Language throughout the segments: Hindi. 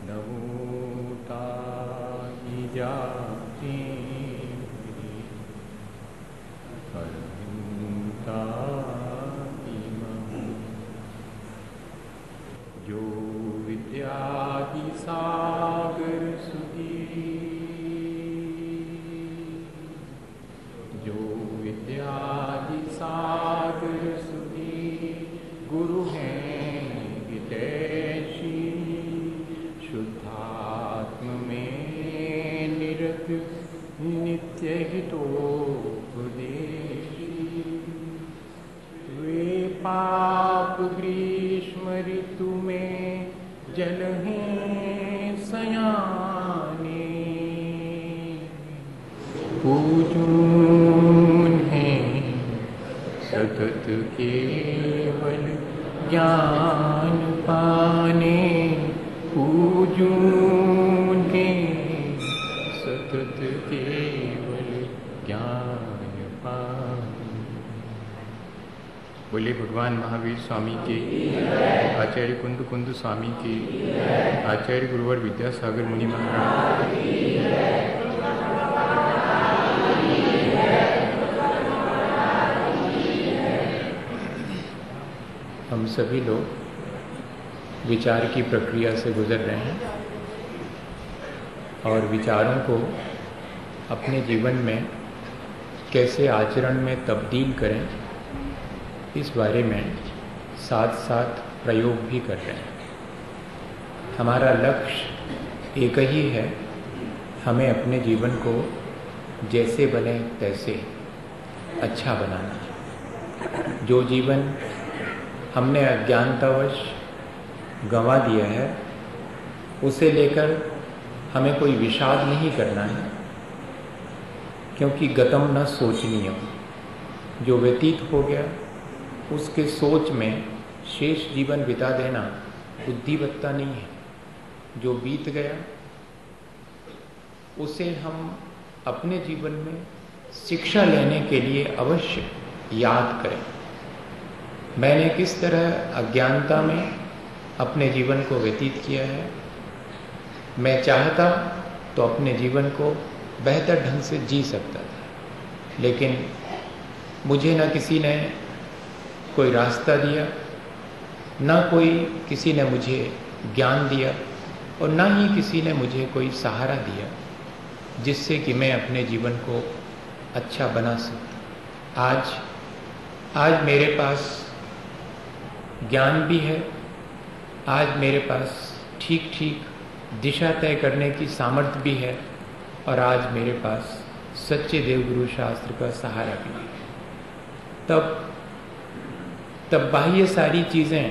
नमोताई जाती जो विद्यादि सागर सुधी जो विद्यादि सागर सुधी गुरु हैं हितैषी शुद्धात्म में निरत नित्य हितोपदेशी वे पाप ग्रीष्म ऋतु में जल हैं सयाने पूजून हैं सतत केवल ज्ञान पाने पूजून के सतत केवल ज्ञान पाने। बोले भगवान महावीर स्वामी के, आचार्य कुंद कुंद स्वामी के, आचार्य गुरुवर विद्यासागर मुनि महाराज। हम सभी लोग विचार की प्रक्रिया से गुजर रहे हैं और विचारों को अपने जीवन में कैसे आचरण में तब्दील करें, इस बारे में साथ साथ प्रयोग भी कर रहे हैं। हमारा लक्ष्य एक ही है, हमें अपने जीवन को जैसे बने तैसे अच्छा बनाना है। जो जीवन हमने अज्ञानतावश गंवा दिया है, उसे लेकर हमें कोई विषाद नहीं करना है, क्योंकि गतम न सोचनीय। जो व्यतीत हो गया उसके सोच में शेष जीवन बिता देना बुद्धिवत्ता नहीं है। जो बीत गया उसे हम अपने जीवन में शिक्षा लेने के लिए अवश्य याद करें। मैंने किस तरह अज्ञानता में अपने जीवन को व्यतीत किया है। मैं चाहता तो अपने जीवन को बेहतर ढंग से जी सकता था, लेकिन मुझे न किसी ने कोई रास्ता दिया, न कोई किसी ने मुझे ज्ञान दिया और न ही किसी ने मुझे कोई सहारा दिया जिससे कि मैं अपने जीवन को अच्छा बना सकता। आज मेरे पास ज्ञान भी है, आज मेरे पास ठीक ठीक दिशा तय करने की सामर्थ्य भी है और आज मेरे पास सच्चे देवगुरु शास्त्र का सहारा भी है। तब बाह्य सारी चीज़ें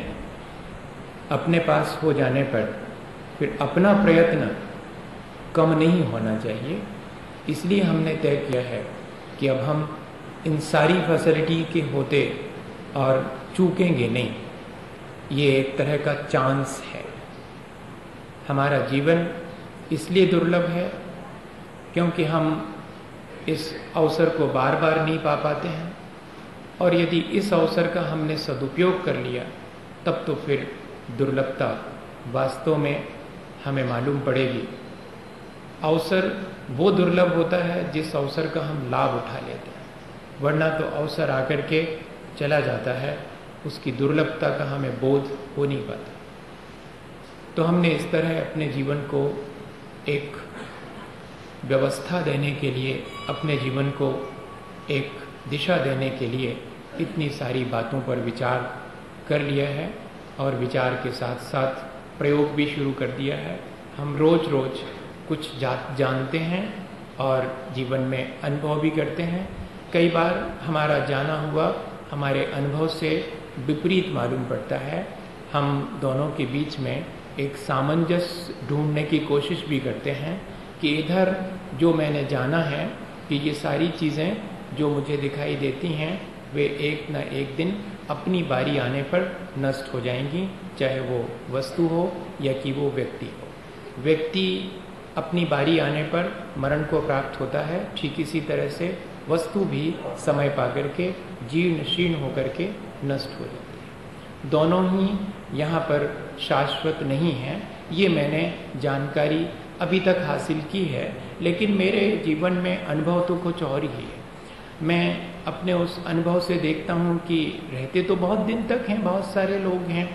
अपने पास हो जाने पर फिर अपना प्रयत्न कम नहीं होना चाहिए। इसलिए हमने तय किया है कि अब हम इन सारी फैसिलिटी के होते और चूकेंगे नहीं। ये एक तरह का चांस है। हमारा जीवन इसलिए दुर्लभ है क्योंकि हम इस अवसर को बार बार नहीं पा पाते हैं, और यदि इस अवसर का हमने सदुपयोग कर लिया तब तो फिर दुर्लभता वास्तव में हमें मालूम पड़ेगी। अवसर वो दुर्लभ होता है जिस अवसर का हम लाभ उठा लेते हैं, वरना तो अवसर आकर के चला जाता है, उसकी दुर्लभता का हमें बोध हो नहीं पाता। तो हमने इस तरह अपने जीवन को एक व्यवस्था देने के लिए, अपने जीवन को एक दिशा देने के लिए इतनी सारी बातों पर विचार कर लिया है और विचार के साथ साथ प्रयोग भी शुरू कर दिया है। हम रोज रोज कुछ जानते हैं और जीवन में अनुभव भी करते हैं। कई बार हमारा जाना हुआ हमारे अनुभव से विपरीत मालूम पड़ता है। हम दोनों के बीच में एक सामंजस्य ढूंढने की कोशिश भी करते हैं कि इधर जो मैंने जाना है कि ये सारी चीज़ें जो मुझे दिखाई देती हैं वे एक न एक दिन अपनी बारी आने पर नष्ट हो जाएंगी, चाहे वो वस्तु हो या कि वो व्यक्ति हो। व्यक्ति अपनी बारी आने पर मरण को प्राप्त होता है, ठीक इसी तरह से वस्तु भी समय पाकर के जीर्ण शीर्ण होकर के नष्ट हो जाती है। दोनों ही यहाँ पर शाश्वत नहीं है, ये मैंने जानकारी अभी तक हासिल की है, लेकिन मेरे जीवन में अनुभव तो कुछ और ही है। मैं अपने उस अनुभव से देखता हूँ कि रहते तो बहुत दिन तक हैं, बहुत सारे लोग हैं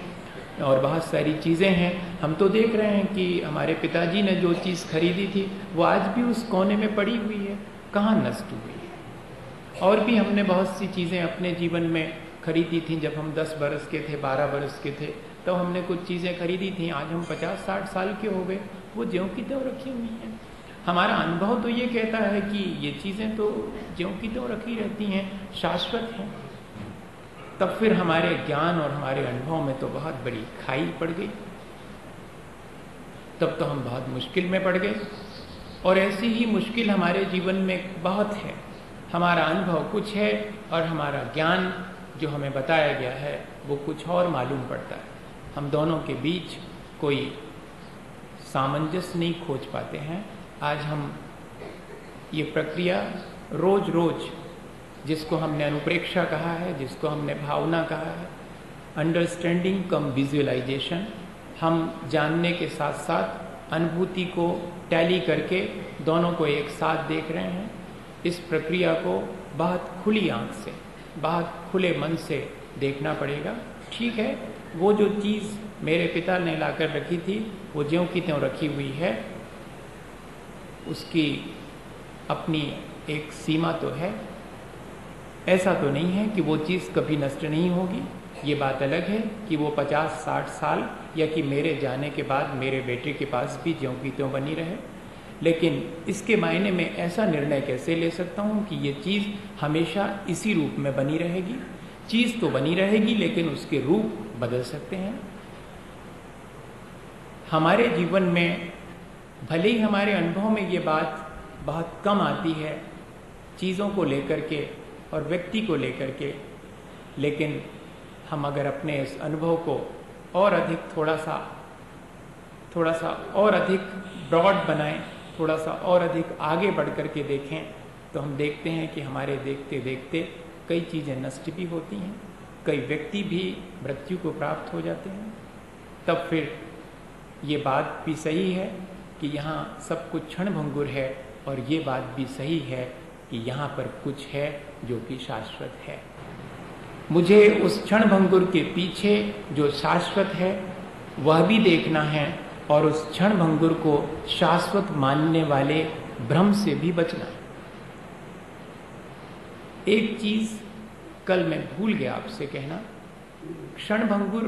और बहुत सारी चीज़ें हैं। हम तो देख रहे हैं कि हमारे पिताजी ने जो चीज़ खरीदी थी वो आज भी उस कोने में पड़ी हुई है, कहाँ नष्ट हुई है। और भी हमने बहुत सी चीज़ें अपने जीवन में खरीदी थी। जब हम 10 बरस के थे, 12 बरस के थे, तो हमने कुछ चीज़ें खरीदी थी। आज हम 50-60 साल के हो गए, वो ज्यों की त्यों रखी हुई हैं। हमारा अनुभव तो ये कहता है कि ये चीज़ें तो ज्यों की त्यों रखी रहती हैं, शाश्वत हैं। तब फिर हमारे ज्ञान और हमारे अनुभव में तो बहुत बड़ी खाई पड़ गई। तब तो हम बहुत मुश्किल में पड़ गए। और ऐसी ही मुश्किल हमारे जीवन में बहुत है। हमारा अनुभव कुछ है और हमारा ज्ञान जो हमें बताया गया है वो कुछ और मालूम पड़ता है। हम दोनों के बीच कोई सामंजस्य नहीं खोज पाते हैं। आज हम ये प्रक्रिया रोज रोज, जिसको हमने अनुप्रेक्षा कहा है, जिसको हमने भावना कहा है, अंडरस्टैंडिंग कम विजुअलाइजेशन, हम जानने के साथ साथ अनुभूति को टैली करके दोनों को एक साथ देख रहे हैं। इस प्रक्रिया को बहुत खुली आंख से, बहुत खुले मन से देखना पड़ेगा। ठीक है, वो जो चीज़ मेरे पिता ने लाकर रखी थी वो ज्यों की त्यों रखी हुई है, उसकी अपनी एक सीमा तो है। ऐसा तो नहीं है कि वो चीज़ कभी नष्ट नहीं होगी। ये बात अलग है कि वो 50-60 साल या कि मेरे जाने के बाद मेरे बेटे के पास भी ज्यों की त्यों बनी रहे। लेकिन इसके मायने में ऐसा निर्णय कैसे ले सकता हूँ कि ये चीज़ हमेशा इसी रूप में बनी रहेगी। चीज़ तो बनी रहेगी लेकिन उसके रूप बदल सकते हैं। हमारे जीवन में भले ही हमारे अनुभव में ये बात बहुत कम आती है चीज़ों को लेकर के और व्यक्ति को लेकर के, लेकिन हम अगर अपने इस अनुभव को और अधिक थोड़ा सा और अधिक ब्रॉड बनाएं, थोड़ा सा और अधिक आगे बढ़ कर के देखें, तो हम देखते हैं कि हमारे देखते देखते कई चीज़ें नष्ट भी होती हैं, कई व्यक्ति भी मृत्यु को प्राप्त हो जाते हैं। तब फिर ये बात भी सही है कि यहाँ सब कुछ क्षणभंगुर है, और ये बात भी सही है कि यहाँ पर कुछ है जो कि शाश्वत है। मुझे उस क्षणभंगुर के पीछे जो शाश्वत है वह भी देखना है, और उस क्षणभंगुर को शाश्वत मानने वाले भ्रम से भी बचना है। एक चीज कल मैं भूल गया आपसे कहना, क्षणभंगुर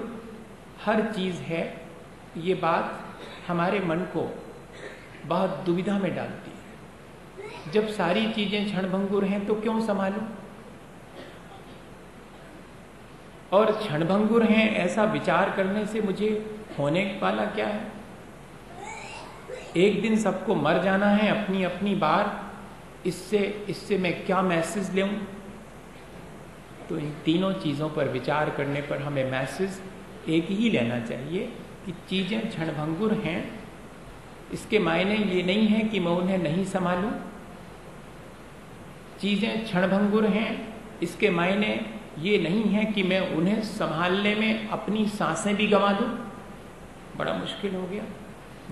हर चीज है। ये बात हमारे मन को बहुत दुविधा में डालती है। जब सारी चीजें क्षणभंगुर हैं तो क्यों संभालूं? और क्षणभंगुर हैं ऐसा विचार करने से मुझे होने वाला क्या है? एक दिन सबको मर जाना है अपनी अपनी बार, इससे मैं क्या मैसेज लूं? तो इन तीनों चीजों पर विचार करने पर हमें मैसेज एक ही लेना चाहिए कि चीजें क्षणभंगुर हैं। इसके मायने ये नहीं है कि मैं उन्हें नहीं संभालूं। चीजें क्षणभंगुर हैं, इसके मायने ये नहीं है कि मैं उन्हें संभालने में अपनी सांसें भी गंवा दूं। बड़ा मुश्किल हो गया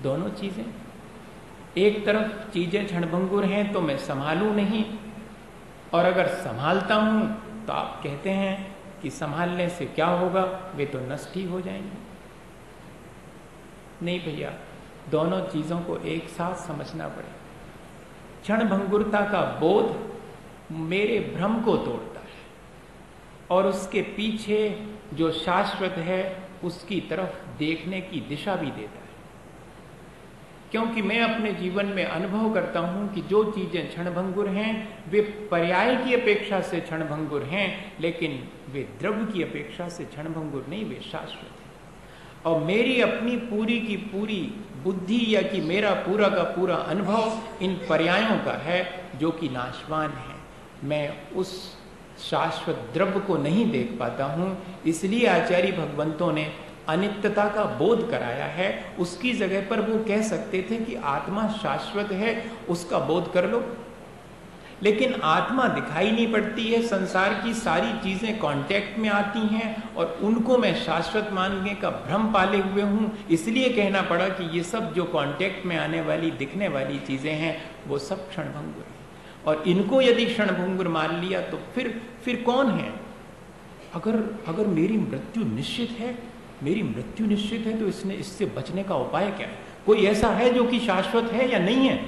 दोनों चीजें। एक तरफ चीजें क्षणभंगुर हैं तो मैं संभालूं नहीं, और अगर संभालता हूं तो आप कहते हैं कि संभालने से क्या होगा, वे तो नष्ट ही हो जाएंगे। नहीं भैया, दोनों चीजों को एक साथ समझना पड़े। क्षणभंगुरता का बोध मेरे भ्रम को तोड़ता है, और उसके पीछे जो शाश्वत है उसकी तरफ देखने की दिशा भी देता है। क्योंकि मैं अपने जीवन में अनुभव करता हूं कि जो चीजें क्षणभंगुर हैं वे पर्याय की अपेक्षा से क्षणभंगुर हैं, लेकिन वे द्रव्य की अपेक्षा से क्षणभंगुर नहीं, वे शाश्वत हैं। और मेरी अपनी पूरी की पूरी बुद्धि या कि मेरा पूरा का पूरा अनुभव इन पर्यायों का है जो कि नाशवान है। मैं उस शाश्वत द्रव्य को नहीं देख पाता हूं, इसलिए आचार्य भगवंतों ने अनित्यता का बोध कराया है। उसकी जगह पर वो कह सकते थे कि आत्मा शाश्वत है, उसका बोध कर लो। लेकिन आत्मा दिखाई नहीं पड़ती है। संसार की सारी चीजें कांटेक्ट में आती हैं और उनको मैं शाश्वत मानने का भ्रम पाले हुए हूं। इसलिए कहना पड़ा कि ये सब जो कांटेक्ट में आने वाली दिखने वाली चीजें हैं वो सब क्षणभंगुर है, और इनको यदि क्षणभंगुर मान लिया तो फिर कौन है? अगर मेरी मृत्यु निश्चित है, मेरी मृत्यु निश्चित है, तो इससे बचने का उपाय क्या है? कोई ऐसा है जो कि शाश्वत है या नहीं है?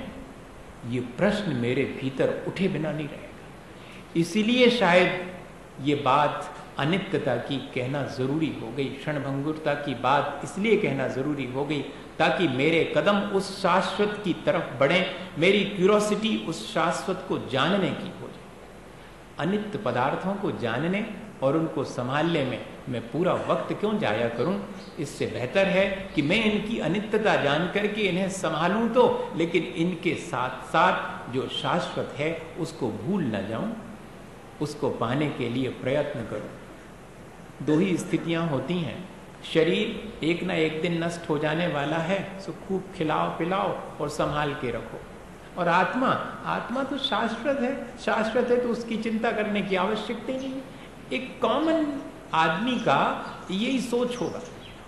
ये प्रश्न मेरे भीतर उठे बिना नहीं रहेगा। इसीलिए शायद ये बात अनित्यता की कहना जरूरी हो गई, क्षणभंगुरता की बात इसलिए कहना जरूरी हो गई ताकि मेरे कदम उस शाश्वत की तरफ बढ़े, मेरी क्यूरोसिटी उस शाश्वत को जानने की हो जाए। अनित्य पदार्थों को जानने और उनको संभालने में मैं पूरा वक्त क्यों जाया करूं? इससे बेहतर है कि मैं इनकी अनित्यता जान करके इन्हें संभालूं तो, लेकिन इनके साथ साथ जो शाश्वत है उसको भूल न जाऊं, उसको पाने के लिए प्रयत्न करूं। दो ही स्थितियां होती हैं, शरीर एक ना एक दिन नष्ट हो जाने वाला है, सो खूब खिलाओ पिलाओ और संभाल के रखो। और आत्मा तो शाश्वत है, शाश्वत है तो उसकी चिंता करने की आवश्यकता ही नहीं है। एक कॉमन आदमी का यही सोच होगा,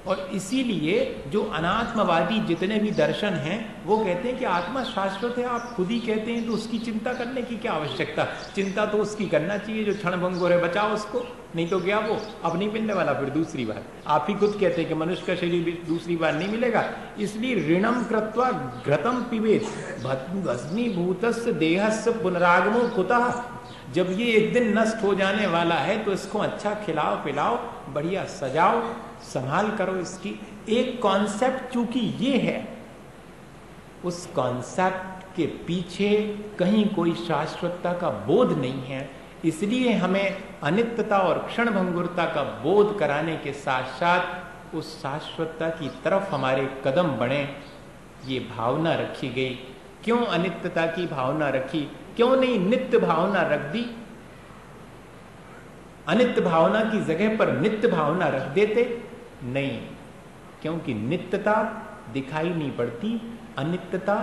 और इसीलिए जो अनात्मवादी जितने भी दर्शन हैं वो कहते हैं कि आत्मा शाश्वत है। आप खुद ही कहते हैं तो उसकी चिंता करने की क्या आवश्यकता? चिंता तो उसकी करना चाहिए जो क्षणभंगुर है, बचाओ उसको, नहीं तो क्या वो अब नहीं मिलने वाला फिर दूसरी बार। आप ही खुद कहते हैं कि मनुष्य का शरीर भी दूसरी बार नहीं मिलेगा, इसलिए ऋणम कृत्वा घृतम पिबेत भस्मीभूतस्य देहस्य पुनरागमो कुतः। जब ये एक दिन नष्ट हो जाने वाला है तो इसको अच्छा खिलाओ पिलाओ, बढ़िया सजाओ, संभाल करो इसकी। एक कॉन्सेप्ट चूंकि ये है, उस कॉन्सेप्ट के पीछे कहीं कोई शाश्वतता का बोध नहीं है, इसलिए हमें अनित्यता और क्षणभंगुरता का बोध कराने के साथ साथ उस शाश्वतता की तरफ हमारे कदम बढ़े, ये भावना रखी गई। क्यों अनित्यता की भावना रखी? क्यों नहीं नित्य भावना रख दी? अनित्य भावना की जगह पर नित्य भावना रख देते? नहीं, क्योंकि नित्यता दिखाई नहीं पड़ती, अनित्यता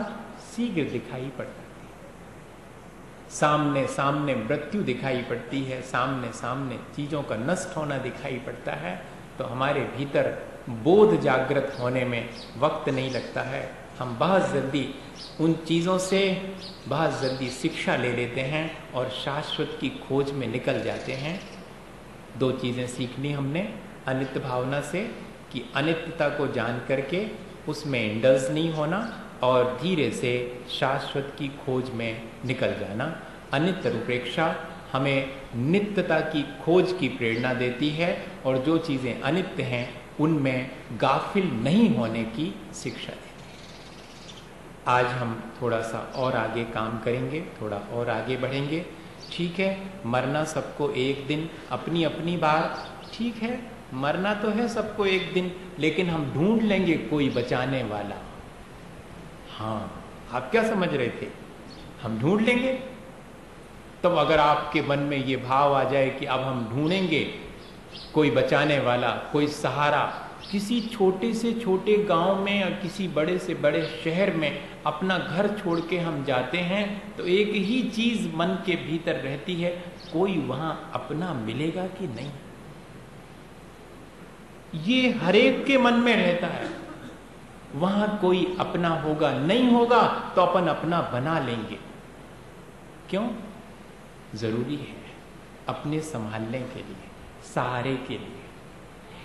शीघ्र दिखाई पड़ती है। सामने सामने मृत्यु दिखाई पड़ती है, सामने सामने चीजों का नष्ट होना दिखाई पड़ता है, तो हमारे भीतर बोध जागृत होने में वक्त नहीं लगता है। हम बहुत जल्दी उन चीज़ों से बहुत जल्दी शिक्षा ले लेते हैं और शाश्वत की खोज में निकल जाते हैं। दो चीज़ें सीखनी हमने अनित्य भावना से कि अनित्यता को जान करके उसमें इंडल्ज नहीं होना और धीरे से शाश्वत की खोज में निकल जाना। अनित्य रूपरेक्षा हमें नित्यता की खोज की प्रेरणा देती है और जो चीज़ें अनित्य हैं उनमें गाफिल नहीं होने की शिक्षा देती है। आज हम थोड़ा सा और आगे काम करेंगे, थोड़ा और आगे बढ़ेंगे। ठीक है, मरना सबको एक दिन, अपनी अपनी बार, ठीक है, मरना तो है सबको एक दिन, लेकिन हम ढूंढ लेंगे कोई बचाने वाला। हाँ, आप क्या समझ रहे थे? हम ढूंढ लेंगे। तब अगर आपके मन में ये भाव आ जाए कि अब हम ढूंढेंगे कोई बचाने वाला, कोई सहारा, किसी छोटे से छोटे गांव में या किसी बड़े से बड़े शहर में अपना घर छोड़ के हम जाते हैं तो एक ही चीज मन के भीतर रहती है, कोई वहां अपना मिलेगा कि नहीं। ये हरेक के मन में रहता है, वहां कोई अपना होगा, नहीं होगा तो अपन अपना बना लेंगे। क्यों? जरूरी है अपने संभालने के लिए, सहारे के लिए,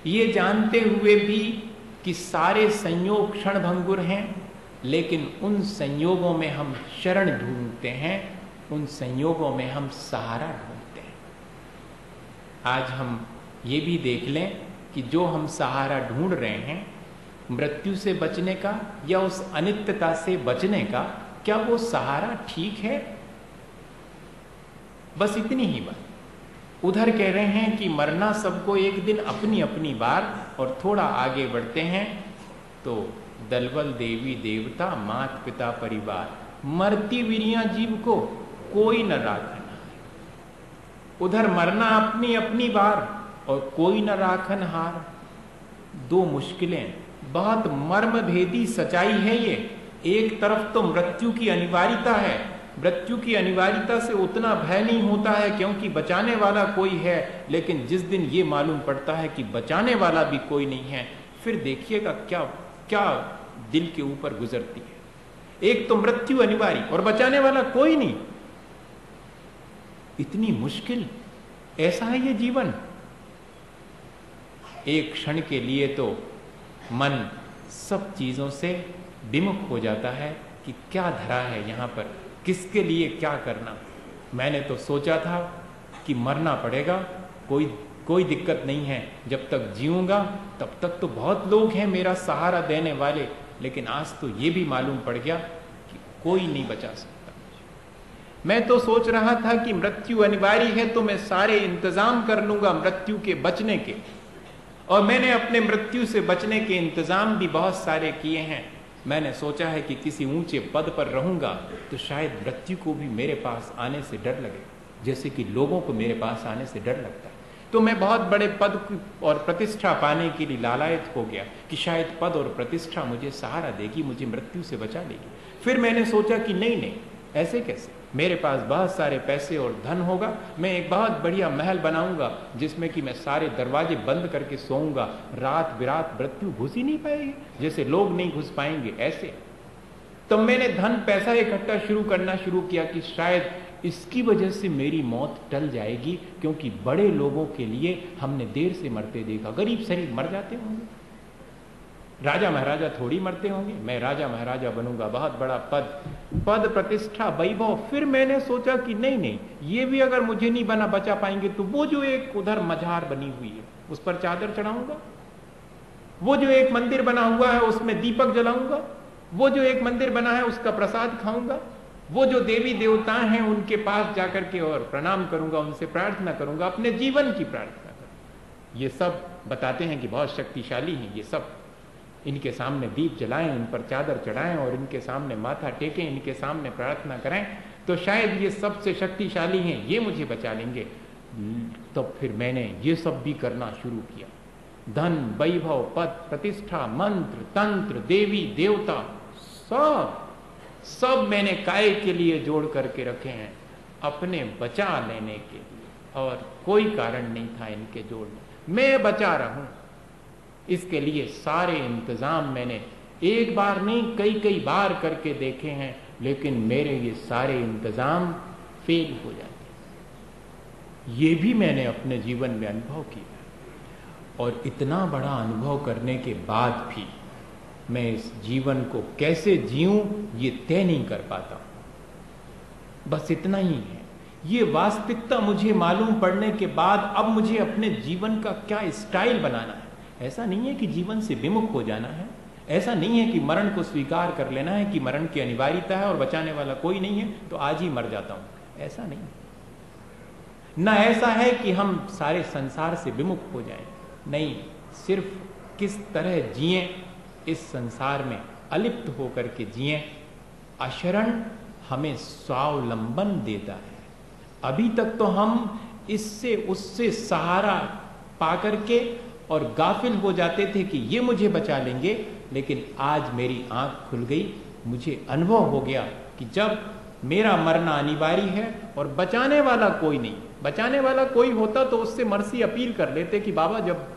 ये जानते हुए भी कि सारे संयोग क्षणभंगुर हैं, लेकिन उन संयोगों में हम शरण ढूंढते हैं, उन संयोगों में हम सहारा ढूंढते हैं। आज हम ये भी देख लें कि जो हम सहारा ढूंढ रहे हैं मृत्यु से बचने का या उस अनित्यता से बचने का, क्या वो सहारा ठीक है? बस इतनी ही बात। उधर कह रहे हैं कि मरना सबको एक दिन, अपनी अपनी बार, और थोड़ा आगे बढ़ते हैं तो दलबल देवी देवता मात पिता परिवार, मरती वीरियां जीव को कोई न राखना। उधर मरना अपनी अपनी बार और कोई न राखन हार। दो मुश्किलें, बहुत मर्म भेदी सच्चाई है ये। एक तरफ तो मृत्यु की अनिवार्यता है, मृत्यु की अनिवार्यता से उतना भय नहीं होता है क्योंकि बचाने वाला कोई है, लेकिन जिस दिन ये मालूम पड़ता है कि बचाने वाला भी कोई नहीं है, फिर देखिएगा क्या क्या दिल के ऊपर गुजरती है। एक तो मृत्यु अनिवार्य और बचाने वाला कोई नहीं, इतनी मुश्किल, ऐसा है ये जीवन। एक क्षण के लिए तो मन सब चीजों से विमुख हो जाता है कि क्या धरा है यहां पर, किसके लिए क्या करना। मैंने तो सोचा था कि मरना पड़ेगा, कोई दिक्कत नहीं है, जब तक जीऊंगा तब तक तो बहुत लोग हैं मेरा सहारा देने वाले, लेकिन आज तो ये भी मालूम पड़ गया कि कोई नहीं बचा सकता। मैं तो सोच रहा था कि मृत्यु अनिवार्य है तो मैं सारे इंतजाम कर लूंगा मृत्यु के बचने के, और मैंने अपने मृत्यु से बचने के इंतजाम भी बहुत सारे किए हैं। मैंने सोचा है कि किसी ऊंचे पद पर रहूंगा तो शायद मृत्यु को भी मेरे पास आने से डर लगे, जैसे कि लोगों को मेरे पास आने से डर लगता है। तो मैं बहुत बड़े पद और प्रतिष्ठा पाने के लिए लालायत हो गया कि शायद पद और प्रतिष्ठा मुझे सहारा देगी, मुझे मृत्यु से बचा लेगी। फिर मैंने सोचा कि नहीं, ऐसे कैसे, मेरे पास बहुत सारे पैसे और धन होगा, मैं एक बहुत बढ़िया महल बनाऊंगा जिसमें कि मैं सारे दरवाजे बंद करके सोऊंगा, रात बिरात मृत्यु घुस ही नहीं पाएगी, जैसे लोग नहीं घुस पाएंगे ऐसे। तो मैंने धन पैसा इकट्ठा करना शुरू किया कि शायद इसकी वजह से मेरी मौत टल जाएगी, क्योंकि बड़े लोगों के लिए हमने देर से मरते देखा, गरीब शरीफ मर जाते होंगे, राजा महाराजा थोड़ी मरते होंगे। मैं राजा महाराजा बनूंगा, बहुत बड़ा पद प्रतिष्ठा वैभव। फिर मैंने सोचा कि नहीं, ये भी अगर मुझे नहीं बचा पाएंगे तो वो जो एक उधर मजार बनी हुई है उस पर चादर चढ़ाऊंगा, वो जो एक मंदिर बना हुआ है उसमें दीपक जलाऊंगा, वो जो एक मंदिर बना है उसका प्रसाद खाऊंगा, वो जो देवी देवता हैं उनके पास जाकर के और प्रणाम करूंगा, उनसे प्रार्थना करूंगा, अपने जीवन की प्रार्थना करूंगा। ये सब बताते हैं कि बहुत शक्तिशाली हैं ये सब, इनके सामने दीप जलाएं, इन पर चादर चढ़ाएं और इनके सामने माथा टेकें, इनके सामने प्रार्थना करें तो शायद ये सबसे शक्तिशाली हैं, ये मुझे बचा लेंगे। तो फिर मैंने ये सब भी करना शुरू किया, धन वैभव पद प्रतिष्ठा मंत्र तंत्र देवी देवता सब मैंने काय के लिए जोड़ करके रखे हैं, अपने बचा लेने के लिए, और कोई कारण नहीं था इनके जोड़ने, मैं बचा रहूं इसके लिए सारे इंतजाम मैंने एक बार नहीं कई बार करके देखे हैं, लेकिन मेरे ये सारे इंतजाम फेल हो जाते। ये भी मैंने अपने जीवन में अनुभव किया, और इतना बड़ा अनुभव करने के बाद भी मैं इस जीवन को कैसे जीऊं ये तय नहीं कर पाता। बस इतना ही है, ये वास्तविकता मुझे मालूम पड़ने के बाद अब मुझे अपने जीवन का क्या स्टाइल बनाना है। ऐसा नहीं है कि जीवन से विमुख हो जाना है, ऐसा नहीं है कि मरण को स्वीकार कर लेना है कि मरण की अनिवार्यता है और बचाने वाला कोई नहीं है तो आज ही मर जाता हूं, ऐसा नहीं। ना ऐसा है कि हम सारे संसार से विमुख हो जाएं, नहीं, सिर्फ किस तरह जिएं इस संसार में अलिप्त होकर के जिएं। अशरण हमें स्वावलंबन देता है। अभी तक तो हम इससे उससे सहारा पाकर के और गाफिल हो जाते थे कि ये मुझे बचा लेंगे, लेकिन आज मेरी आंख खुल गई, मुझे अनुभव हो गया कि जब मेरा मरना अनिवार्य है और बचाने वाला कोई नहीं, बचाने वाला कोई होता तो उससे मर्सी अपील कर लेते कि बाबा जब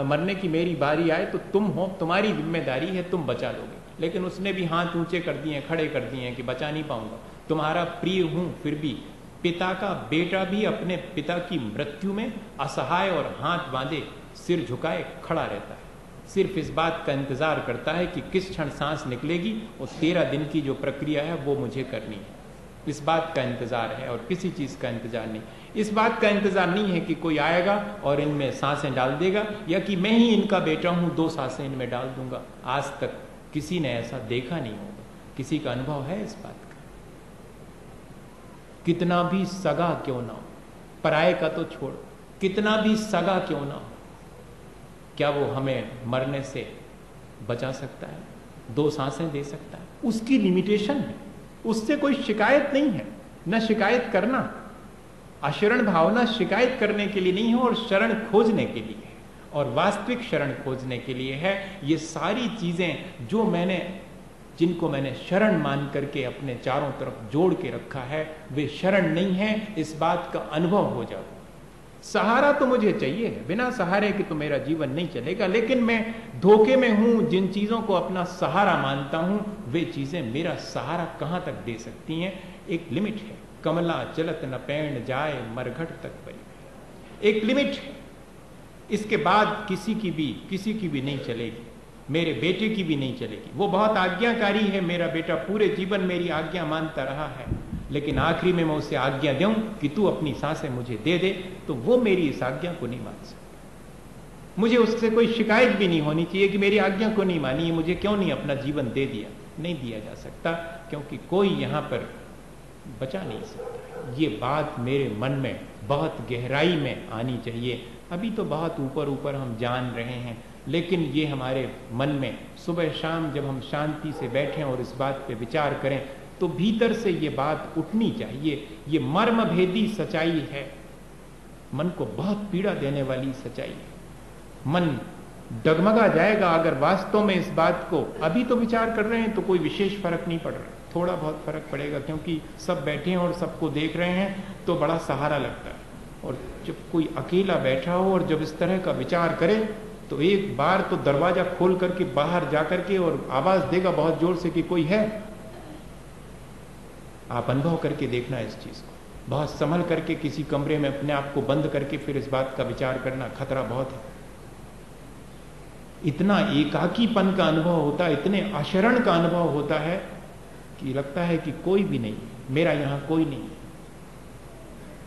मरने की मेरी बारी आए तो तुम हो, तुम्हारी जिम्मेदारी है, तुम बचा लोगे। लेकिन उसने भी हाथ ऊंचे कर दिए, खड़े कर दिए कि बचा नहीं पाऊंगा, तुम्हारा प्रिय हूं फिर भी। पिता का बेटा भी अपने पिता की मृत्यु में असहाय और हाथ बांधे सिर झुकाए खड़ा रहता है, सिर्फ इस बात का इंतजार करता है कि किस क्षण सांस निकलेगी और 13 दिन की जो प्रक्रिया है वो मुझे करनी है। इस बात का इंतजार है और किसी चीज का इंतजार नहीं। इस बात का इंतजार नहीं है कि कोई आएगा और इनमें सांसें डाल देगा, या कि मैं ही इनका बेटा हूं 2 सांसें इनमें डाल दूंगा। आज तक किसी ने ऐसा देखा नहीं होगा, किसी का अनुभव है इस बात का। कितना भी सगा क्यों ना हो, पराये का तो छोड़, कितना भी सगा क्यों ना हो, क्या वो हमें मरने से बचा सकता है, 2 सांसें दे सकता है? उसकी लिमिटेशन है, उससे कोई शिकायत नहीं है, न शिकायत करना। अशरण भावना शिकायत करने के लिए नहीं है और शरण खोजने के लिए है, और वास्तविक शरण खोजने के लिए है। ये सारी चीजें जो मैंने जिनको मैंने शरण मान करके अपने चारों तरफ जोड़ के रखा है, वे शरण नहीं है, इस बात का अनुभव हो जाओ। सहारा तो मुझे चाहिए है, बिना सहारे के तो मेरा जीवन नहीं चलेगा, लेकिन मैं धोखे में हूं। जिन चीजों को अपना सहारा मानता हूं वे चीजें मेरा सहारा कहां तक दे सकती हैं। एक लिमिट है। कमला चलत न पैण जाए मरघट तक परी, एक लिमिट है। इसके बाद किसी की भी नहीं चलेगी, मेरे बेटे की भी नहीं चलेगी। वो बहुत आज्ञाकारी है, मेरा बेटा पूरे जीवन मेरी आज्ञा मानता रहा है, लेकिन आखिरी में मैं उसे आज्ञा दूं कि तू अपनी सांसें मुझे दे दे, तो वो मेरी इस आज्ञा को नहीं मान सकता। मुझे उससे कोई शिकायत भी नहीं होनी चाहिए कि मेरी आज्ञा को नहीं मानी है, मुझे क्यों नहीं अपना जीवन दे दिया। नहीं दिया जा सकता, क्योंकि कोई यहां पर बचा नहीं सकता। ये बात मेरे मन में बहुत गहराई में आनी चाहिए। अभी तो बहुत ऊपर ऊपर हम जान रहे हैं, लेकिन ये हमारे मन में सुबह शाम जब हम शांति से बैठें और इस बात पे विचार करें, तो भीतर से ये बात उठनी चाहिए। ये मर्म भेदी सच्चाई है, मन को बहुत पीड़ा देने वाली सच्चाई है। मन डगमगा जाएगा अगर वास्तव में इस बात को, अभी तो विचार कर रहे हैं तो कोई विशेष फर्क नहीं पड़ रहा, थोड़ा बहुत फर्क पड़ेगा, क्योंकि सब बैठे हैं और सबको देख रहे हैं तो बड़ा सहारा लगता है। और जब कोई अकेला बैठा हो और जब इस तरह का विचार करे, तो एक बार तो दरवाजा खोल करके बाहर जाकर के और आवाज देगा बहुत जोर से कि कोई है। आप अनुभव करके देखना इस चीज को, बहुत संभल करके किसी कमरे में अपने आप को बंद करके फिर इस बात का विचार करना, खतरा बहुत है। इतना एकाकीपन का अनुभव होता है, इतने अशरण का अनुभव होता है कि लगता है कि कोई भी नहीं, मेरा यहां कोई नहीं।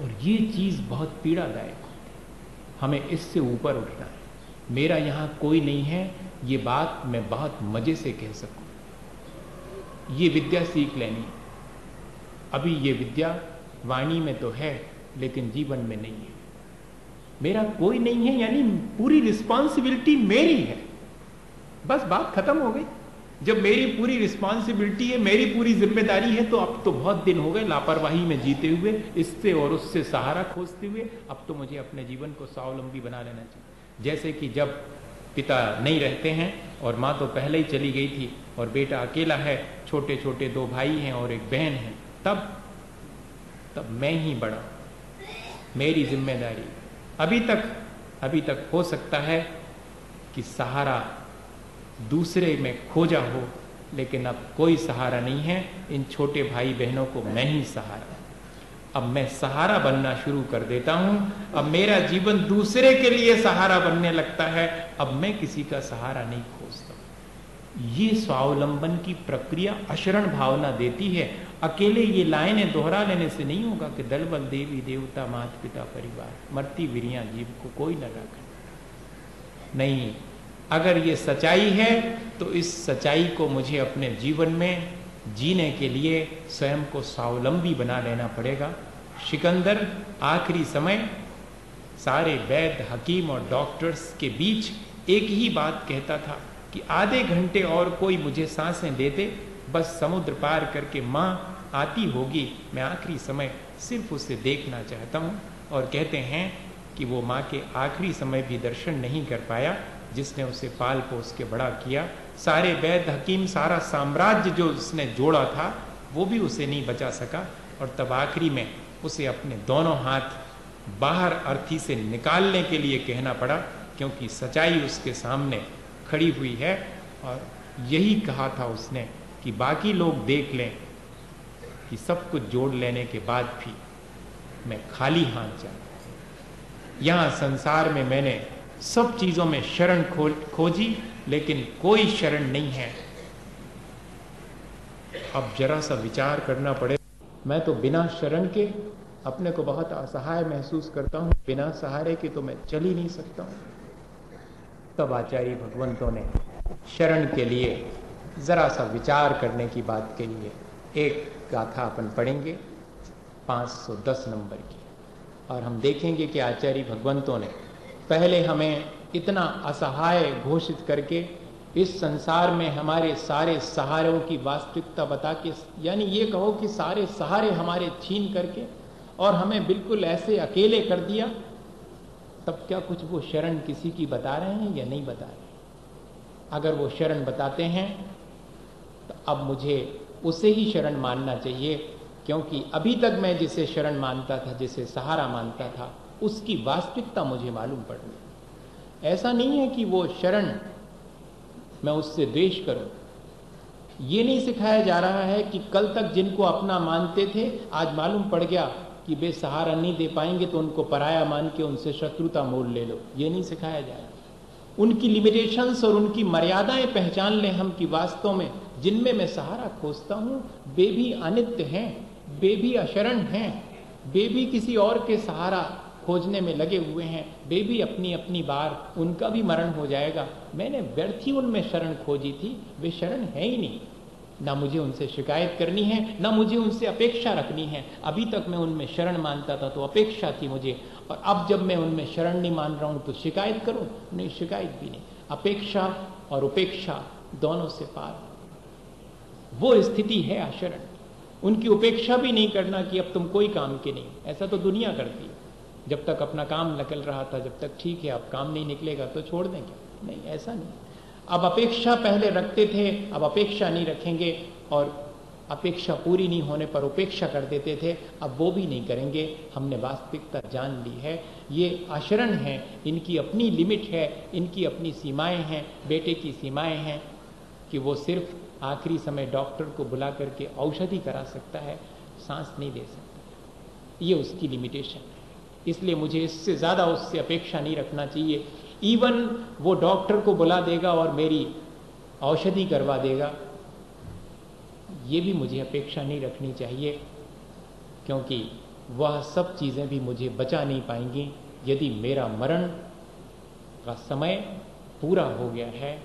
और ये चीज बहुत पीड़ादायक होती है। हमें इससे ऊपर उठना है। मेरा यहां कोई नहीं है, ये बात मैं बहुत मजे से कह सकूं। ये विद्या सीख लेनी। अभी ये विद्या वाणी में तो है, लेकिन जीवन में नहीं है। मेरा कोई नहीं है यानी पूरी रिस्पॉन्सिबिलिटी मेरी है, बस बात खत्म हो गई। जब मेरी पूरी रिस्पॉन्सिबिलिटी है, मेरी पूरी जिम्मेदारी है, तो अब तो बहुत दिन हो गए लापरवाही में जीते हुए, इससे और उससे सहारा खोजते हुए। अब तो मुझे अपने जीवन को स्वावलंबी बना लेना चाहिए। जैसे कि जब पिता नहीं रहते हैं और माँ तो पहले ही चली गई थी और बेटा अकेला है, छोटे छोटे 2 भाई हैं और एक बहन है, तब मैं ही बड़ा, मेरी जिम्मेदारी। अभी तक हो सकता है कि सहारा दूसरे में खोजा हो, लेकिन अब कोई सहारा नहीं है। इन छोटे भाई बहनों को मैं ही सहारा, अब मैं सहारा बनना शुरू कर देता हूं। अब मेरा जीवन दूसरे के लिए सहारा बनने लगता है, अब मैं किसी का सहारा नहीं खोजता। ये स्वावलंबन की प्रक्रिया अशरण भावना देती है। अकेले ये लाइनें दोहरा लेने से नहीं होगा कि दल बल देवी देवता माता पिता परिवार, मरती वीरिया जीव को कोई न रखे। नहीं, अगर ये सच्चाई है तो इस सच्चाई को मुझे अपने जीवन में जीने के लिए स्वयं को स्वावलंबी बना लेना पड़ेगा। सिकंदर आखिरी समय सारे वैद्य, हकीम और डॉक्टर्स के बीच एक ही बात कहता था कि आधे घंटे और कोई मुझे सांसें दे दे, बस समुद्र पार करके माँ आती होगी, मैं आखिरी समय सिर्फ उसे देखना चाहता हूँ। और कहते हैं कि वो माँ के आखिरी समय भी दर्शन नहीं कर पाया, जिसने उसे पाल पोस के बड़ा किया। सारे वैद्य, हकीम, सारा साम्राज्य जो उसने जोड़ा था वो भी उसे नहीं बचा सका। और तब आखिरी में उसे अपने दोनों हाथ बाहर अर्थी से निकालने के लिए कहना पड़ा, क्योंकि सच्चाई उसके सामने खड़ी हुई है। और यही कहा था उसने कि बाकी लोग देख लें कि सब कुछ जोड़ लेने के बाद भी मैं खाली हाथ जाता। यहाँ संसार में मैंने सब चीजों में शरण खोजी, लेकिन कोई शरण नहीं है। अब जरा सा विचार करना पड़े। मैं तो बिना शरण के अपने को बहुत असहाय महसूस करता हूँ, बिना सहारे के तो मैं चल ही नहीं सकता हूँ। तब आचार्य भगवंतों ने शरण के लिए जरा सा विचार करने की बात कही है। एक गाथा अपन पढ़ेंगे 510 नंबर की, और हम देखेंगे कि आचार्य भगवंतों ने पहले हमें इतना असहाय घोषित करके इस संसार में हमारे सारे सहारों की वास्तविकता बता के, यानी ये कहो कि सारे सहारे हमारे छीन करके और हमें बिल्कुल ऐसे अकेले कर दिया। तब क्या कुछ वो शरण किसी की बता रहे हैं या नहीं बता रहे? अगर वो शरण बताते हैं तो अब मुझे उसे ही शरण मानना चाहिए, क्योंकि अभी तक मैं जिसे शरण मानता था, जिसे सहारा मानता था, उसकी वास्तविकता मुझे मालूम पड़ गई। ऐसा नहीं है कि वो शरण मैं उससे द्वेष करूं। ये नहीं सिखाया जा रहा है कि कल तक जिनको अपना मानते थे आज मालूम पड़ गया कि वे सहारा नहीं दे पाएंगे तो उनको पराया मान के उनसे शत्रुता मोल ले लो। ये नहीं सिखाया जा रहा। उनकी लिमिटेशंस और उनकी मर्यादाएं पहचान लें हम कि वास्तव में जिनमें मैं सहारा खोजता हूं वे भी अनित्य हैं, वे भी अशरण हैं, वे भी किसी और के सहारा खोजने में लगे हुए हैं, वे भी अपनी अपनी बार उनका भी मरण हो जाएगा। मैंने व्यर्थ ही उनमें शरण खोजी थी, वे शरण है ही नहीं। ना मुझे उनसे शिकायत करनी है, ना मुझे उनसे अपेक्षा रखनी है। अभी तक मैं उनमें शरण मानता था तो अपेक्षा थी मुझे, और अब जब मैं उनमें शरण नहीं मान रहा हूं तो शिकायत करूं? नहीं, शिकायत भी नहीं। अपेक्षा और उपेक्षा दोनों से पार वो स्थिति है आशरण। उनकी उपेक्षा भी नहीं करना कि अब तुम कोई काम के नहीं। ऐसा तो दुनिया करती है, जब तक अपना काम निकल रहा था जब तक ठीक है, अब काम नहीं निकलेगा तो छोड़ देंगे। नहीं, ऐसा नहीं। अब अपेक्षा पहले रखते थे, अब अपेक्षा नहीं रखेंगे, और अपेक्षा पूरी नहीं होने पर उपेक्षा कर देते थे, अब वो भी नहीं करेंगे। हमने वास्तविकता जान ली है। ये आचरण है, इनकी अपनी लिमिट है, इनकी अपनी सीमाएं हैं। बेटे की सीमाएं हैं कि वो सिर्फ आखिरी समय डॉक्टर को बुला करके औषधि करा सकता है, सांस नहीं दे सकता। ये उसकी लिमिटेशन है। इसलिए मुझे इससे ज्यादा उससे अपेक्षा नहीं रखना चाहिए। इवन वो डॉक्टर को बुला देगा और मेरी औषधि करवा देगा, ये भी मुझे अपेक्षा नहीं रखनी चाहिए, क्योंकि वह सब चीजें भी मुझे बचा नहीं पाएंगी। यदि मेरा मरण का समय पूरा हो गया है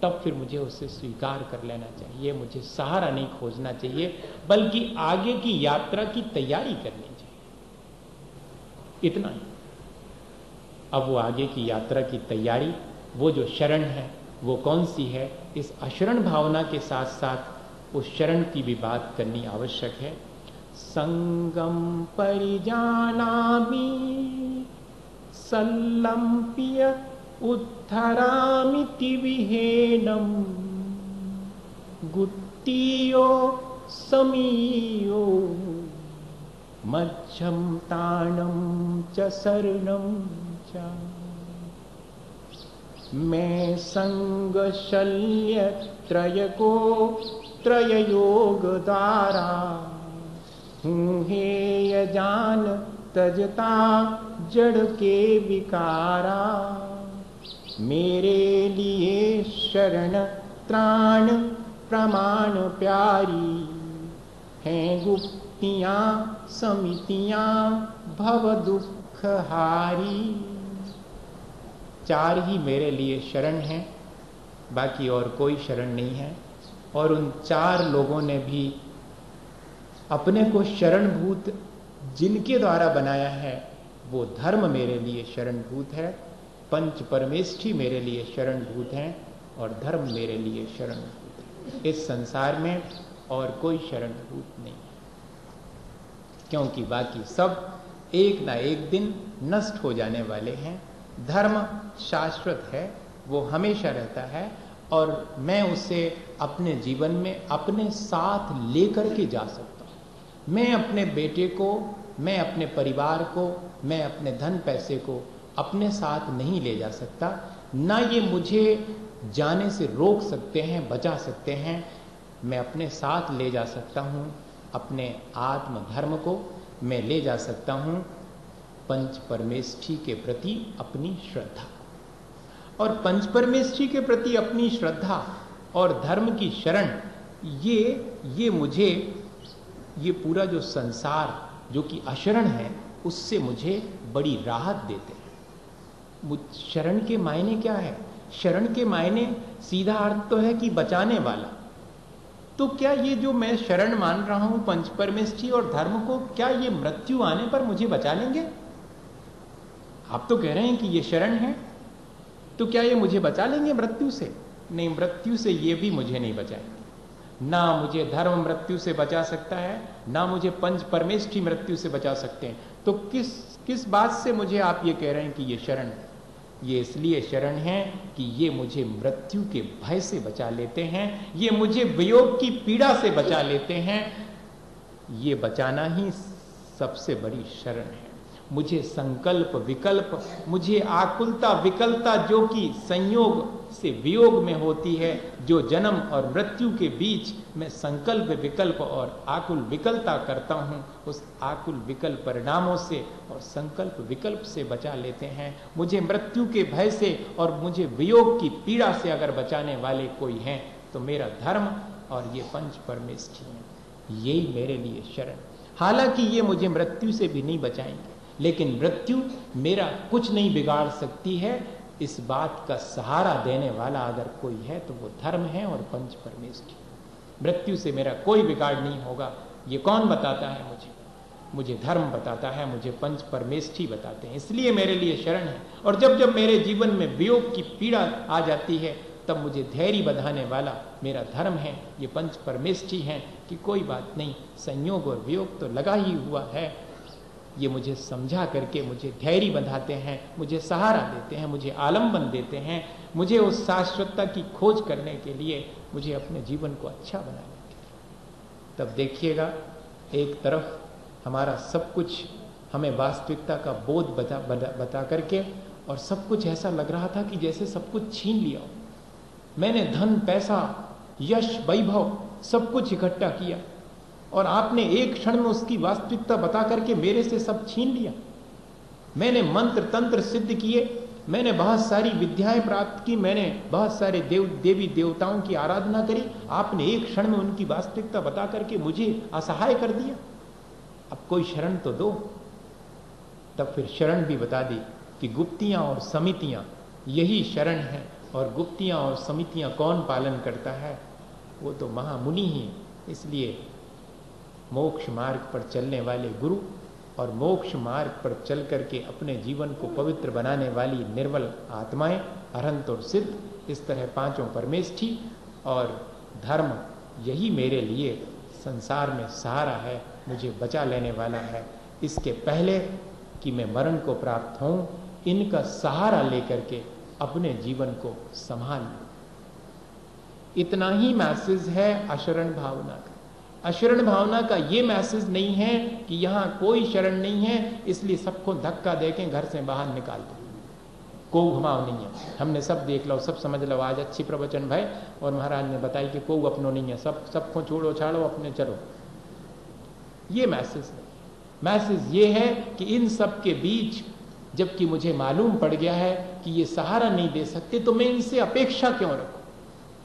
तब फिर मुझे उसे स्वीकार कर लेना चाहिए। मुझे सहारा नहीं खोजना चाहिए, बल्कि आगे की यात्रा की तैयारी करनी चाहिए। इतना ही। अब वो आगे की यात्रा की तैयारी, वो जो शरण है वो कौन सी है, इस अशरण भावना के साथ साथ उस शरण की भी बात करनी आवश्यक है। संगम परिजानामि सल्लम्प्य उद्धरामिति विहेनम गुत्तीयो समीयो मध्यम ताणम च शरणम च। मैं संग शल्य त्रयको त्रययोग द्वारा हूँ हेय जान तजता जड़ के विकारा। मेरे लिए शरण त्राण प्रमाण प्यारी हैं गुप्तियां समितियां भव दुख हारी। चार ही मेरे लिए शरण हैं, बाकी और कोई शरण नहीं है। और उन चार लोगों ने भी अपने को शरणभूत जिनके द्वारा बनाया है वो धर्म मेरे लिए शरणभूत है, पंच परमेष्ठी मेरे लिए शरणभूत हैं, और धर्म मेरे लिए शरणभूत है। इस संसार में और कोई शरणभूत नहीं, क्योंकि बाकी सब एक ना एक दिन नष्ट हो जाने वाले हैं। धर्म शाश्वत है, वो हमेशा रहता है, और मैं उसे अपने जीवन में अपने साथ लेकर के जा सकता हूं। मैं अपने बेटे को, मैं अपने परिवार को, मैं अपने धन पैसे को अपने साथ नहीं ले जा सकता, ना ये मुझे जाने से रोक सकते हैं, बचा सकते हैं। मैं अपने साथ ले जा सकता हूं अपने आत्म धर्म को, मैं ले जा सकता हूं पंच परमेष्ठी के प्रति अपनी श्रद्धा। और पंच परमेष्ठी के प्रति अपनी श्रद्धा और धर्म की शरण, ये मुझे, ये पूरा जो संसार जो कि अशरण है उससे मुझे बड़ी राहत देते हैं। शरण के मायने क्या है? शरण के मायने सीधा अर्थ तो है कि बचाने वाला। तो क्या ये जो मैं शरण मान रहा हूं पंच परमेष्ठी और धर्म को, क्या ये मृत्यु आने पर मुझे बचा लेंगे? आप तो कह रहे हैं कि ये शरण है, तो क्या ये मुझे बचा लेंगे मृत्यु से? नहीं, मृत्यु से ये भी मुझे नहीं बचाएंगे। ना मुझे धर्म मृत्यु से बचा सकता है, ना मुझे पंच परमेष्ठी मृत्यु से बचा सकते हैं। तो किस बात से मुझे आप ये कह रहे हैं कि ये शरण है? ये इसलिए शरण है कि ये मुझे मृत्यु के भय से बचा लेते हैं, ये मुझे वियोग की पीड़ा से बचा लेते हैं। ये बचाना ही सबसे बड़ी शरण है। मुझे संकल्प विकल्प, मुझे आकुलता विकलता जो कि संयोग से वियोग में होती है, जो जन्म और मृत्यु के बीच में संकल्प विकल्प और आकुल विकलता करता हूं, उस आकुल विकल्प परिणामों से और संकल्प विकल्प से बचा लेते हैं। मुझे मृत्यु के भय से और मुझे वियोग की पीड़ा से अगर बचाने वाले कोई हैं तो मेरा धर्म और ये पंच परमेष्ठी हैं, यही मेरे लिए शरण। हालांकि ये मुझे मृत्यु से भी नहीं बचाएंगे, लेकिन मृत्यु मेरा कुछ नहीं बिगाड़ सकती है। इस बात का सहारा देने वाला अगर कोई है तो वो धर्म है और पंच परमेष्ठी। मृत्यु से मेरा कोई बिगाड़ नहीं होगा। ये कौन बताता है मुझे? मुझे धर्म बताता है, मुझे पंच परमेष्ठी बताते हैं, इसलिए मेरे लिए शरण है। और जब जब मेरे जीवन में वियोग की पीड़ा आ जाती है तब मुझे धैर्य बंधाने वाला मेरा धर्म है, ये पंच परमेष्ठी हैं कि कोई बात नहीं, संयोग और वियोग तो लगा ही हुआ है। ये मुझे समझा करके मुझे धैर्य बंधाते हैं, मुझे सहारा देते हैं, मुझे आलम्बन देते हैं, मुझे उस शाश्वतता की खोज करने के लिए, मुझे अपने जीवन को अच्छा बनाने के लिए। तब देखिएगा, एक तरफ हमारा सब कुछ हमें वास्तविकता का बोध बता करके, और सब कुछ ऐसा लग रहा था कि जैसे सब कुछ छीन लिया। मैंने धन पैसा यश वैभव सब कुछ इकट्ठा किया और आपने एक क्षण में उसकी वास्तविकता बता करके मेरे से सब छीन लिया। मैंने मंत्र तंत्र सिद्ध किए, मैंने बहुत सारी विद्याएं प्राप्त की, मैंने बहुत सारे देवी देवताओं की आराधना करी, आपने एक क्षण में उनकी वास्तविकता बता करके मुझे असहाय कर दिया। अब कोई शरण तो दो। तब फिर शरण भी बता दी कि गुप्तियां और समितियां यही शरण है, और गुप्तियां और समितियां कौन पालन करता है? वो तो महामुनि ही। इसलिए मोक्ष मार्ग पर चलने वाले गुरु और मोक्ष मार्ग पर चल करके अपने जीवन को पवित्र बनाने वाली निर्मल आत्माएं, अरहंत और सिद्ध, इस तरह पांचों परमेष्ठी और धर्म, यही मेरे लिए संसार में सहारा है, मुझे बचा लेने वाला है। इसके पहले कि मैं मरण को प्राप्त हूं, इनका सहारा लेकर के अपने जीवन को संभाल लूं। इतना ही मैसेज है अशरण भावना का। अशरण भावना का ये मैसेज नहीं है कि यहां कोई शरण नहीं है इसलिए सबको धक्का देके घर से बाहर निकाल दो, को घुमाव नहीं है, हमने सब देख लो, सब समझ लो। आज अच्छी प्रवचन भाई और महाराज ने बताई कि को अपनों नहीं है, सबको छोड़ो छाड़ो, अपने चलो। ये मैसेज है। मैसेज ये है कि इन सब के बीच जबकि मुझे मालूम पड़ गया है कि ये सहारा नहीं दे सकते, तो मैं इनसे अपेक्षा क्यों रखूं?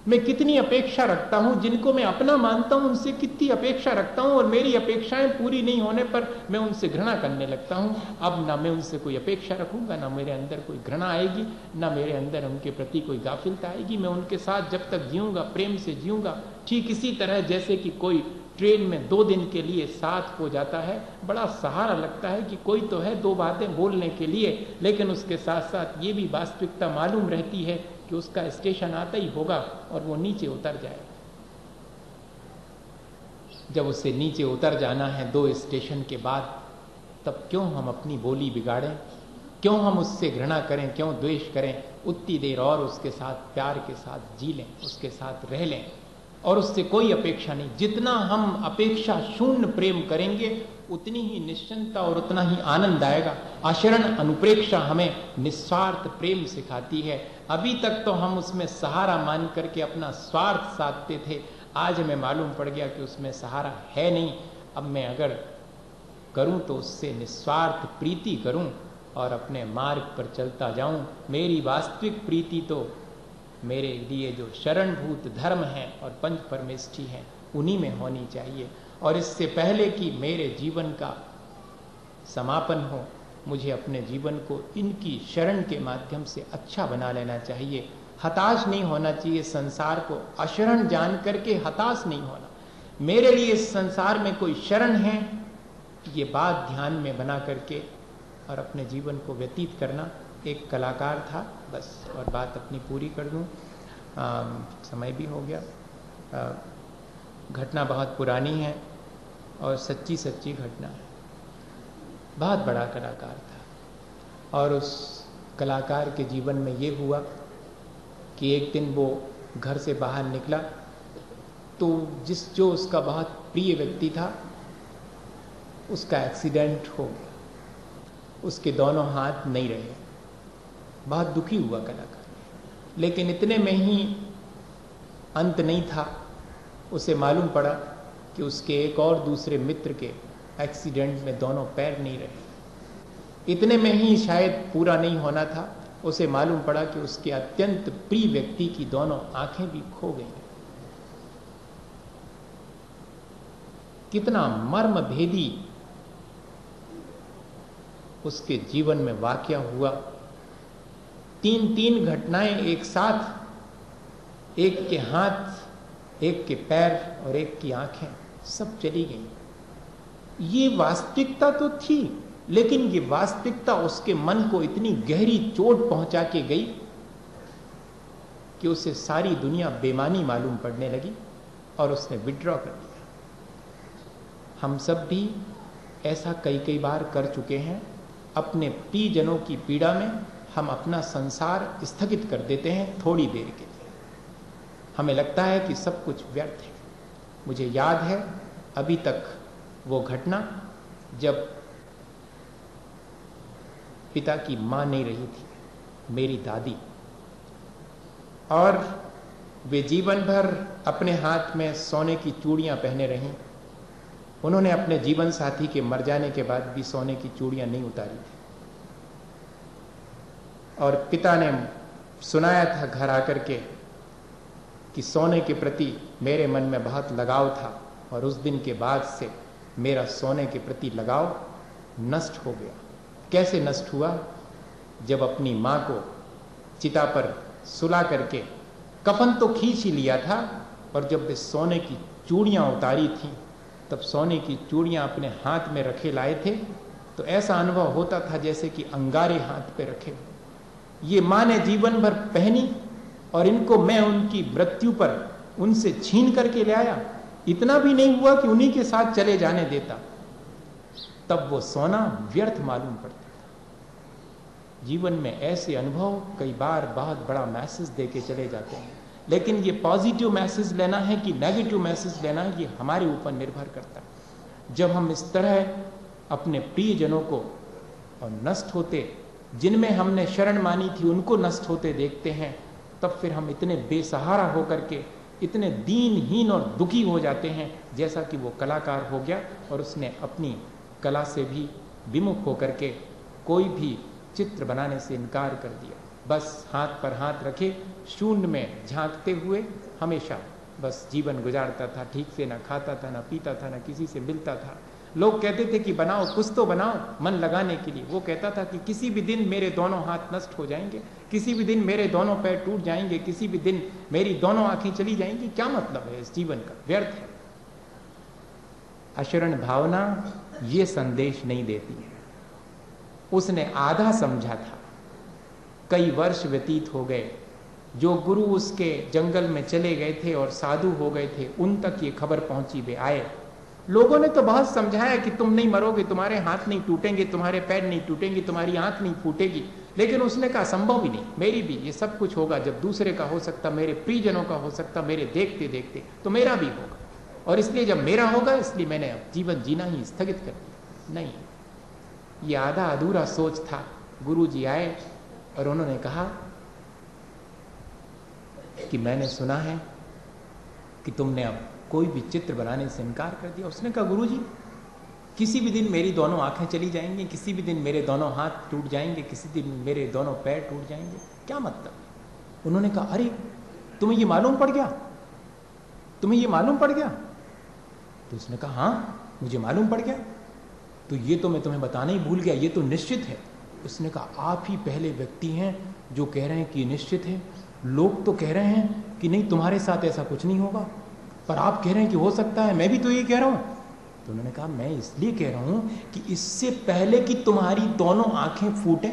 मैं कितनी अपेक्षा रखता हूं, जिनको मैं अपना मानता हूं उनसे कितनी अपेक्षा रखता हूं, और मेरी अपेक्षाएं पूरी नहीं होने पर मैं उनसे घृणा करने लगता हूं। अब ना मैं उनसे कोई अपेक्षा रखूंगा, ना मेरे अंदर कोई घृणा आएगी, ना मेरे अंदर उनके प्रति कोई गाफिलता आएगी। मैं उनके साथ जब तक जीऊंगा प्रेम से जीऊंगा। ठीक इसी तरह जैसे कि कोई ट्रेन में 2 दिन के लिए साथ हो जाता है, बड़ा सहारा लगता है कि कोई तो है 2 बातें बोलने के लिए, लेकिन उसके साथ साथ ये भी वास्तविकता मालूम रहती है कि उसका स्टेशन आता ही होगा और वो नीचे उतर जाएगा। जब उससे नीचे उतर जाना है 2 स्टेशन के बाद, तब क्यों हम अपनी बोली बिगाड़ें, क्यों हम उससे घृणा करें, क्यों द्वेष करें? उतनी देर और उसके साथ प्यार के साथ जी लें, उसके साथ रह लें, और उससे कोई अपेक्षा नहीं। जितना हम अपेक्षा शून्य प्रेम करेंगे उतनी ही निश्चिंतता और उतना ही आनंद आएगा। आशरण अनुप्रेक्षा हमें निस्वार्थ प्रेम सिखाती है। अभी तक तो हम उसमें सहारा मान करके अपना स्वार्थ साधते थे, आज हमें मालूम पड़ गया कि उसमें सहारा है नहीं। अब मैं अगर करूं तो उससे निस्वार्थ प्रीति करूं और अपने मार्ग पर चलता जाऊं। मेरी वास्तविक प्रीति तो मेरे लिए जो शरणभूत धर्म है और पंच परमेष्ठी हैं उन्हीं में होनी चाहिए। और इससे पहले कि मेरे जीवन का समापन हो, मुझे अपने जीवन को इनकी शरण के माध्यम से अच्छा बना लेना चाहिए। हताश नहीं होना चाहिए, संसार को अशरण जान करके हताश नहीं होना। मेरे लिए इस संसार में कोई शरण है, ये बात ध्यान में बना करके और अपने जीवन को व्यतीत करना। एक कलाकार था, बस, और बात अपनी पूरी कर दूं, समय भी हो गया। घटना बहुत पुरानी है और सच्ची घटना है। बहुत बड़ा कलाकार था और उस कलाकार के जीवन में ये हुआ कि एक दिन वो घर से बाहर निकला तो जो उसका बहुत प्रिय व्यक्ति था उसका एक्सीडेंट हो गया, उसके दोनों हाथ नहीं रहे। बहुत दुखी हुआ कलाकार, लेकिन इतने में ही अंत नहीं था। उसे मालूम पड़ा कि उसके एक और दूसरे मित्र के एक्सीडेंट में दोनों पैर नहीं रहे। इतने में ही शायद पूरा नहीं होना था, उसे मालूम पड़ा कि उसके अत्यंत प्रिय व्यक्ति की दोनों आंखें भी खो गई। कितना मर्म भेदी उसके जीवन में वाकया हुआ। तीन घटनाएं एक साथ, एक के हाथ, एक के पैर और एक की आंखें सब चली गई। ये वास्तविकता तो थी, लेकिन ये वास्तविकता उसके मन को इतनी गहरी चोट पहुंचा के गई कि उसे सारी दुनिया बेमानी मालूम पड़ने लगी और उसने विड्रॉ कर दिया। हम सब भी ऐसा कई बार कर चुके हैं। अपने प्रियजनों की पीड़ा में हम अपना संसार स्थगित कर देते हैं थोड़ी देर के लिए। हमें लगता है कि सब कुछ व्यर्थ है। मुझे याद है अभी तक वो घटना जब पिता की मां नहीं रही थी, मेरी दादी, और वे जीवन भर अपने हाथ में सोने की चूड़ियां पहने रहीं। उन्होंने अपने जीवन साथी के मर जाने के बाद भी सोने की चूड़ियां नहीं उतारी थी। और पिता ने सुनाया था घर आकर के कि सोने के प्रति मेरे मन में बहुत लगाव था और उस दिन के बाद से मेरा सोने के प्रति लगाव नष्ट हो गया। कैसे नष्ट हुआ? जब अपनी मां को चिता पर सुला करके कफन तो खींच ही लिया था, और जब वे सोने की चूड़ियां उतारी थी तब सोने की चूड़ियां अपने हाथ में रखे लाए थे तो ऐसा अनुभव होता था जैसे कि अंगारे हाथ पे रखे। ये मां ने जीवन भर पहनी और इनको मैं उनकी मृत्यु पर उनसे छीन करके ले आया। इतना भी नहीं हुआ कि उन्हीं के साथ चले जाने देता, तब वो सोना व्यर्थ मालूम पड़ता था। जीवन में ऐसे अनुभव कई बार बहुत बड़ा मैसेज देके चले जाते हैं, लेकिन ये पॉजिटिव मैसेज लेना है कि नेगेटिव मैसेज लेना है, ये हमारे ऊपर निर्भर करता है। जब हम इस तरह अपने प्रियजनों को और नष्ट होते, जिनमें हमने शरण मानी थी, उनको नष्ट होते देखते हैं, तब फिर हम इतने बेसहारा होकर के इतने दीनहीन और दुखी हो जाते हैं, जैसा कि वो कलाकार हो गया और उसने अपनी कला से भी विमुख होकर के कोई भी चित्र बनाने से इनकार कर दिया। बस हाथ पर हाथ रखे शून्य में झांकते हुए हमेशा बस जीवन गुजारता था। ठीक से ना खाता था, ना पीता था, ना किसी से मिलता था। लोग कहते थे कि बनाओ, कुछ तो बनाओ मन लगाने के लिए। वो कहता था कि किसी भी दिन मेरे दोनों हाथ नष्ट हो जाएंगे, किसी भी दिन मेरे दोनों पैर टूट जाएंगे, किसी भी दिन मेरी दोनों आंखें चली जाएंगी। क्या मतलब है इस जीवन का? व्यर्थ है। अशरण भावना ये संदेश नहीं देती है। उसने आधा समझा था। कई वर्ष व्यतीत हो गए, जो गुरु उसके जंगल में चले गए थे और साधु हो गए थे, उन तक ये खबर पहुंची। वे आए, लोगों ने तो बहुत समझाया कि तुम नहीं मरोगे, तुम्हारे हाथ नहीं टूटेंगे, तुम्हारे पैर नहीं टूटेंगे, तुम्हारी आंख नहीं फूटेगी। लेकिन उसने कहा संभव ही नहीं, मेरी भी ये सब कुछ होगा। जब दूसरे का हो सकता, मेरे प्रियजनों का हो सकता, मेरे देखते देखते, तो मेरा भी होगा। और इसलिए जब मेरा होगा, इसलिए मैंने अब जीवन जीना ही स्थगित कर दिया। नहीं, ये आधा अधूरा सोच था। गुरु जी आए और उन्होंने कहा कि मैंने सुना है कि तुमने अब कोई भी चित्र बनाने से इनकार कर दिया। उसने कहा गुरु जी, किसी भी दिन मेरी दोनों आंखें चली जाएंगी, किसी भी दिन मेरे दोनों हाथ टूट जाएंगे, किसी दिन मेरे दोनों पैर टूट जाएंगे, क्या मतलब? उन्होंने कहा अरे तुम्हें ये मालूम पड़ गया, तुम्हें ये मालूम पड़ गया? तो उसने कहा हाँ मुझे मालूम पड़ गया। तो ये तो मैं तुम्हें बताना ही भूल गया, ये तो निश्चित है। उसने कहा आप ही पहले व्यक्ति हैं जो कह रहे हैं कि निश्चित है। लोग तो कह रहे हैं कि नहीं तुम्हारे साथ ऐसा कुछ नहीं होगा, पर आप कह रहे हैं कि हो सकता है। मैं भी तो ये कह रहा हूं। तो उन्होंने कहा मैं इसलिए कह रहा हूं कि इससे पहले कि तुम्हारी दोनों आंखें फूटें,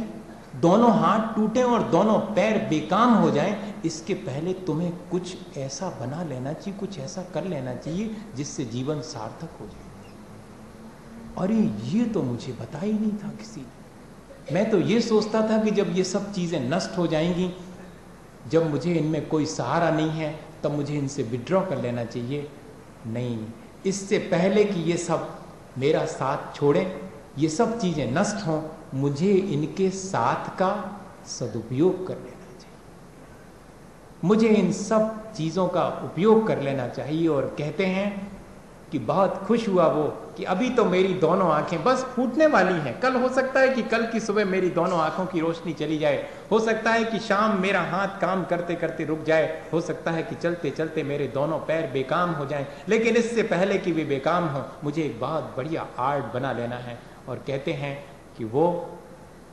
दोनों हाथ टूटें और दोनों पैर बेकाम हो जाएं, इसके पहले तुम्हें कुछ ऐसा बना लेना चाहिए, कुछ ऐसा कर लेना चाहिए जिससे जीवन सार्थक हो जाए। अरे ये तो मुझे पता ही नहीं था किसी ने। मैं तो ये सोचता था कि जब ये सब चीज़ें नष्ट हो जाएंगी, जब मुझे इनमें कोई सहारा नहीं है, तब मुझे इनसे विड्रॉ कर लेना चाहिए। नहीं, इससे पहले कि ये सब मेरा साथ छोड़ें, ये सब चीज़ें नष्ट हों, मुझे इनके साथ का सदुपयोग कर लेना चाहिए। मुझे इन सब चीज़ों का उपयोग कर लेना चाहिए। और कहते हैं कि बहुत खुश हुआ वो कि अभी तो मेरी दोनों आंखें बस फूटने वाली हैं। कल हो सकता है कि कल की सुबह मेरी दोनों आंखों की रोशनी चली जाए, हो सकता है कि शाम मेरा हाथ काम करते करते रुक जाए, हो सकता है कि चलते चलते मेरे दोनों पैर बेकाम हो जाएं, लेकिन इससे पहले कि वे बेकाम हो, मुझे एक बहुत बढ़िया आर्ट बना लेना है। और कहते हैं कि वो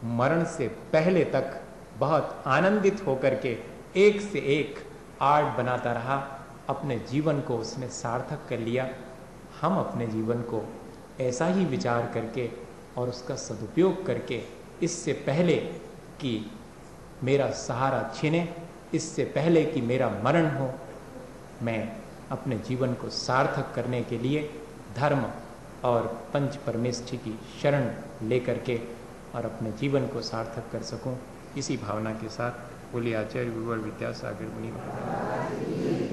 मरण से पहले तक बहुत आनंदित होकर के एक से एक आर्ट बनाता रहा। अपने जीवन को उसने सार्थक कर लिया। हम अपने जीवन को ऐसा ही विचार करके और उसका सदुपयोग करके, इससे पहले कि मेरा सहारा छिने, इससे पहले कि मेरा मरण हो, मैं अपने जीवन को सार्थक करने के लिए धर्म और पंच परमेष्ठी की शरण लेकर के और अपने जीवन को सार्थक कर सकूं, इसी भावना के साथ बोलिए आचार्य गुरुवर विद्यासागर मुनि महाराज।